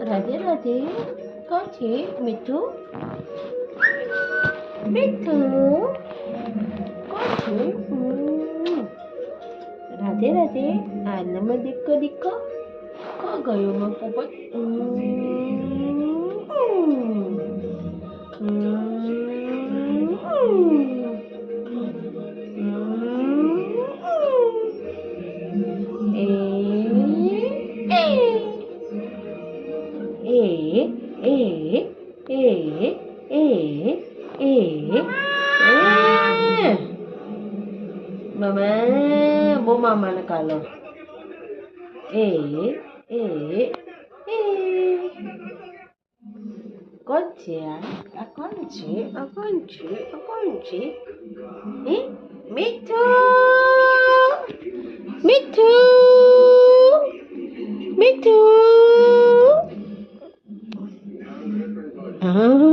રાધે રાધે. કોણ છે? મીઠું? મીઠું કોણ છે? રાધે રાધે. આ નંબર દીકો દીકો કો ગયો માં પોપટ? Mama, bố mama nó cả lời. Ê, ê, ê. Conche, a conche, a conche, a conche. Me too. Me too. Me too. Ah.